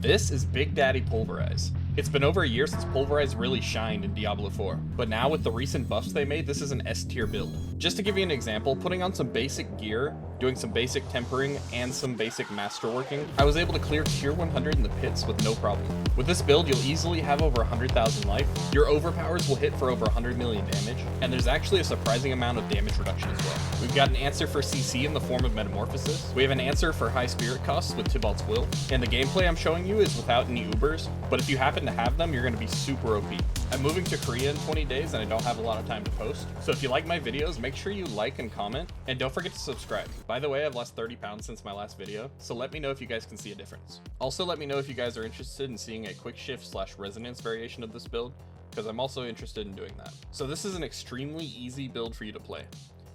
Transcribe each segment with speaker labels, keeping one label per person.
Speaker 1: This is Big Daddy Pulverize. It's been over a year since Pulverize really shined in Diablo 4, but now with the recent buffs they made, this is an S tier build. Just to give you an example, putting on some basic gear, doing some basic tempering, and some basic masterworking, I was able to clear tier 100 in the pits with no problem. With this build, you'll easily have over 100,000 life, your overpowers will hit for over 100 million damage, and there's actually a surprising amount of damage reduction as well. We've got an answer for CC in the form of Metamorphosis, we have an answer for high spirit costs with Tybalt's Will, and the gameplay I'm showing you is without any Ubers, but if you happen to have them, you're going to be super OP. I'm moving to Korea in 20 days and I don't have a lot of time to post, so if you like my videos, make sure you like and comment, and don't forget to subscribe. By the way, I've lost 30 pounds since my last video, so let me know if you guys can see a difference. Also, let me know if you guys are interested in seeing a quick shift / resonance variation of this build, because I'm also interested in doing that. So this is an extremely easy build for you to play.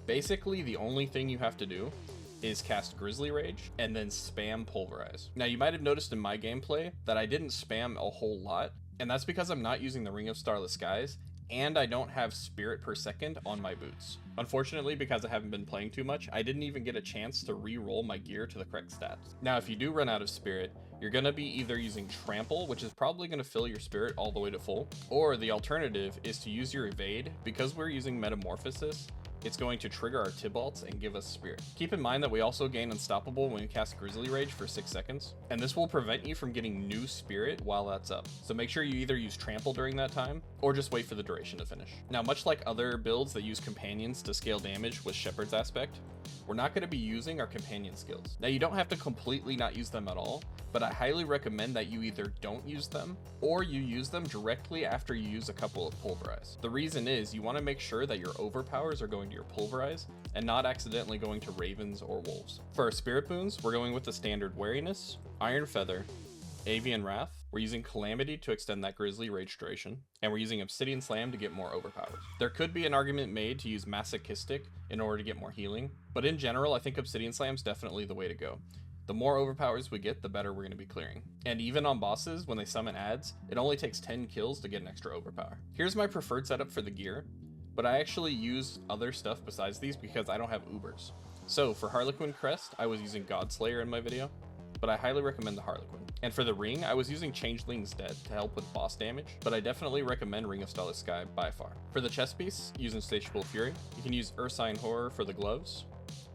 Speaker 1: Basically, the only thing you have to do is cast Grizzly Rage and then spam Pulverize. Now you might have noticed in my gameplay that I didn't spam a whole lot, and that's because I'm not using the Ring of Starless Skies and I don't have spirit per second on my boots. Unfortunately, because I haven't been playing too much, I didn't even get a chance to re-roll my gear to the correct stats. Now if you do run out of spirit, you're going to be either using Trample, which is probably going to fill your spirit all the way to full, or the alternative is to use your Evade. Because we're using Metamorphosis, it's going to trigger our Tybalts and give us spirit. Keep in mind that we also gain Unstoppable when we cast Grizzly Rage for 6 seconds, and this will prevent you from getting new spirit while that's up. So make sure you either use Trample during that time, or just wait for the duration to finish. Now, much like other builds that use companions to scale damage with Shepherd's Aspect, we're not going to be using our companion skills. Now, you don't have to completely not use them at all, but I highly recommend that you either don't use them or you use them directly after you use a couple of Pulverize. The reason is you want to make sure that your overpowers are going to your Pulverize and not accidentally going to Ravens or Wolves. For our Spirit Boons, we're going with the standard Wariness, Iron Feather, Avian Wrath, we're using Calamity to extend that Grizzly Rage duration, and we're using Obsidian Slam to get more overpowers. There could be an argument made to use Masochistic in order to get more healing, but in general, I think Obsidian Slam is definitely the way to go. The more overpowers we get, the better we're going to be clearing. And even on bosses, when they summon adds, it only takes 10 kills to get an extra overpower. Here's my preferred setup for the gear, but I actually use other stuff besides these because I don't have Ubers. So for Harlequin Crest, I was using Godslayer in my video, but I highly recommend the Harlequin. And for the ring, I was using Changeling's Dead to help with boss damage, but I definitely recommend Ring of Starless Sky by far. For the chest piece, using Insatiable Fury, you can use Ursine Horror for the gloves,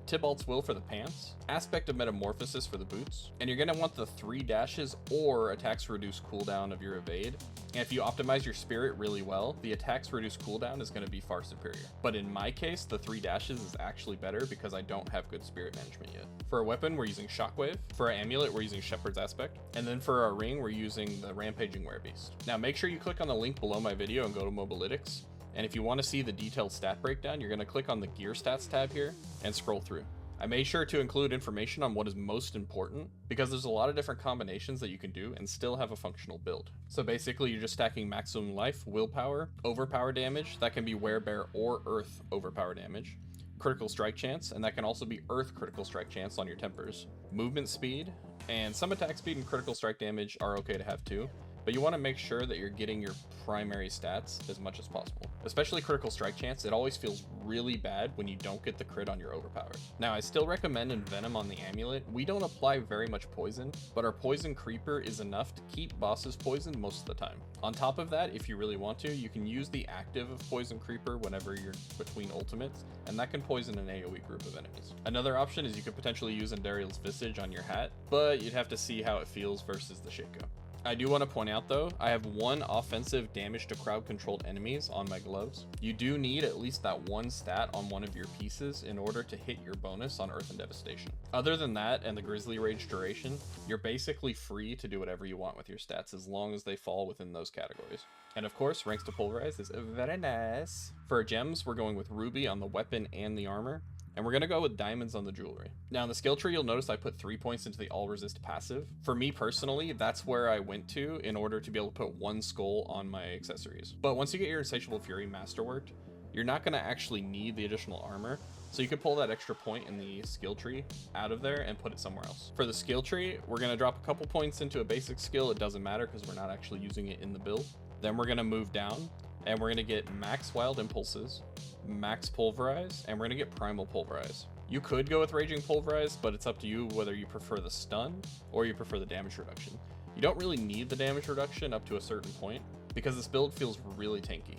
Speaker 1: Tybalt's Will for the pants, Aspect of Metamorphosis for the boots, and you're going to want the 3 dashes or attacks reduce cooldown of your evade. And if you optimize your spirit really well, the attacks reduce cooldown is going to be far superior. But in my case, the 3 dashes is actually better because I don't have good spirit management yet. For a weapon, we're using Shockwave. For our amulet, we're using Shepherd's Aspect. And then for our ring, we're using the Rampaging Werebeast. Now make sure you click on the link below my video and go to Mobalytics. And if you want to see the detailed stat breakdown, you're going to click on the Gear Stats tab here and scroll through. I made sure to include information on what is most important because there's a lot of different combinations that you can do and still have a functional build. So basically you're just stacking maximum life, willpower, overpower damage, that can be Werebear or Earth overpower damage, critical strike chance, and that can also be Earth critical strike chance on your tempers, movement speed, and some attack speed and critical strike damage are okay to have too. But you want to make sure that you're getting your primary stats as much as possible. Especially critical strike chance, it always feels really bad when you don't get the crit on your overpowers. Now, I still recommend Envenom on the amulet. We don't apply very much poison, but our poison creeper is enough to keep bosses poisoned most of the time. On top of that, if you really want to, you can use the active of poison creeper whenever you're between ultimates, and that can poison an AoE group of enemies. Another option is you could potentially use Endariel's Visage on your hat, but you'd have to see how it feels versus the Shaco. I do want to point out though, I have 1 offensive damage to crowd controlled enemies on my gloves. You do need at least that 1 stat on one of your pieces in order to hit your bonus on Earth and Devastation. Other than that and the Grizzly Rage duration, you're basically free to do whatever you want with your stats as long as they fall within those categories. And of course, ranks to Pulverize is very nice. For our gems, we're going with Ruby on the weapon and the armor. And we're going to go with diamonds on the jewelry. Now in the skill tree, you'll notice I put 3 points into the all resist passive. For me personally, that's where I went to in order to be able to put 1 skull on my accessories. But once you get your Insatiable Fury masterworked, you're not going to actually need the additional armor. So you could pull that extra point in the skill tree out of there and put it somewhere else. For the skill tree, we're going to drop a couple points into a basic skill. It doesn't matter because we're not actually using it in the build. Then we're going to move down and we're going to get max wild impulses, max pulverize, and we're going to get primal pulverize. You could go with Raging Pulverize, but it's up to you whether you prefer the stun or you prefer the damage reduction. You don't really need the damage reduction up to a certain point, because this build feels really tanky.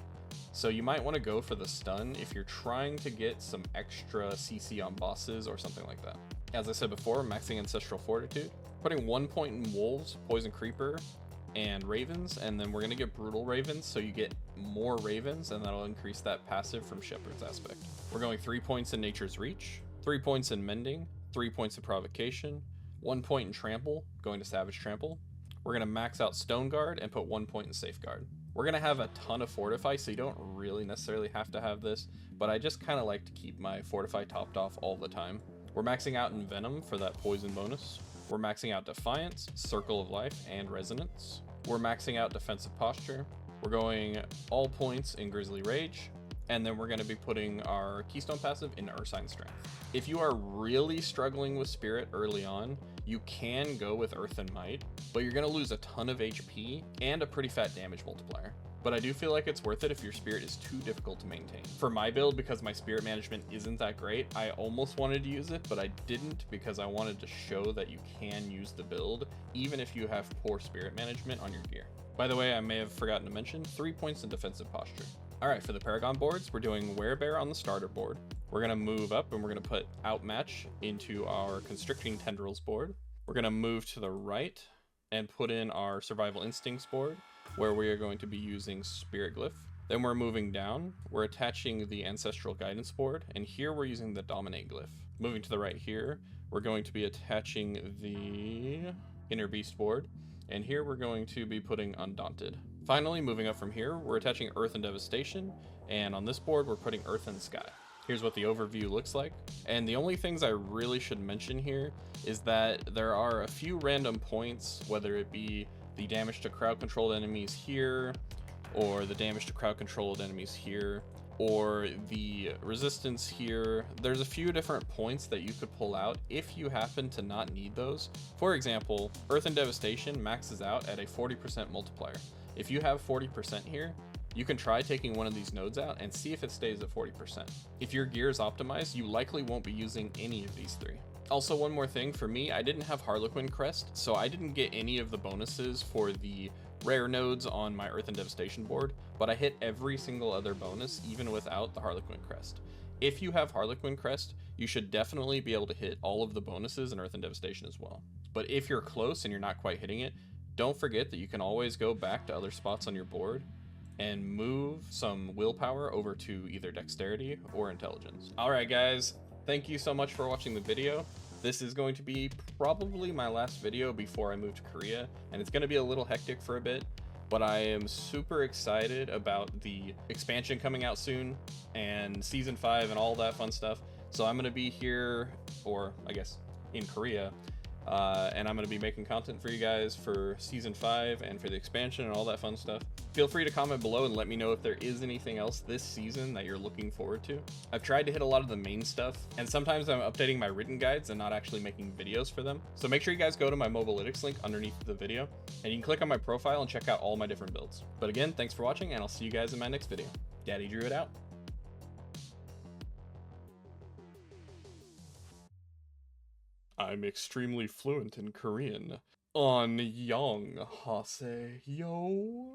Speaker 1: So you might want to go for the stun if you're trying to get some extra CC on bosses or something like that. As I said before, maxing Ancestral Fortitude, putting 1 point in Wolves, Poison Creeper, and Ravens, and then we're going to get Brutal Ravens, so you get more Ravens, and that'll increase that passive from Shepherd's Aspect. We're going 3 points in Nature's Reach, 3 points in Mending, 3 points in Provocation, 1 point in Trample, going to Savage Trample. We're going to max out Stone Guard and put 1 point in Safeguard. We're going to have a ton of Fortify, so you don't really necessarily have to have this, but I just kind of like to keep my Fortify topped off all the time. We're maxing out in Venom for that poison bonus. We're maxing out Defiance, Circle of Life, and Resonance. We're maxing out Defensive Posture. We're going all points in Grizzly Rage, and then we're going to be putting our Keystone passive in Ursine Strength. If you are really struggling with Spirit early on, you can go with Earth and Might, but you're going to lose a ton of HP and a pretty fat damage multiplier. But I do feel like it's worth it if your Spirit is too difficult to maintain. For my build, because my Spirit management isn't that great, I almost wanted to use it, but I didn't because I wanted to show that you can use the build, even if you have poor Spirit management on your gear. By the way, I may have forgotten to mention, 3 points in Defensive Posture. Alright, for the Paragon boards, we're doing Werebear on the starter board. We're going to move up and we're going to put Outmatch into our Constricting Tendrils board. We're going to move to the right and put in our Survival Instincts board, where we are going to be using Spirit Glyph. Then we're moving down, we're attaching the Ancestral Guidance board, and here we're using the Dominate Glyph. Moving to the right here, we're going to be attaching the Inner Beast board, and here we're going to be putting Undaunted. Finally, moving up from here, we're attaching Earth and Devastation, and on this board we're putting Earth and Sky. Here's what the overview looks like. And the only things I really should mention here is that there are a few random points, whether it be the damage to crowd controlled enemies here, or the damage to crowd controlled enemies here, or the resistance here. There's a few different points that you could pull out if you happen to not need those. For example, Earth and Devastation maxes out at a 40% multiplier. If you have 40% here, you can try taking one of these nodes out and see if it stays at 40%. If your gear is optimized, you likely won't be using any of these three. Also, one more thing, for me, I didn't have Harlequin Crest, so I didn't get any of the bonuses for the rare nodes on my Earth and Devastation board, but I hit every single other bonus, even without the Harlequin Crest. If you have Harlequin Crest, you should definitely be able to hit all of the bonuses in Earth and Devastation as well. But if you're close and you're not quite hitting it, don't forget that you can always go back to other spots on your board and move some willpower over to either dexterity or intelligence. All right, guys, thank you so much for watching the video. This is going to be probably my last video before I move to Korea, and it's going to be a little hectic for a bit, but I am super excited about the expansion coming out soon and season 5 and all that fun stuff. So I'm going to be here, or I guess in Korea, and I'm going to be making content for you guys for season 5 and for the expansion and all that fun stuff. Feel free to comment below and let me know if there is anything else this season that you're looking forward to. I've tried to hit a lot of the main stuff, and sometimes I'm updating my written guides and not actually making videos for them. So make sure you guys go to my Mobalytics link underneath the video, and you can click on my profile and check out all my different builds. But again, thanks for watching, and I'll see you guys in my next video. Daddy Druid out. I'm extremely fluent in Korean. Annyeonghaseyo.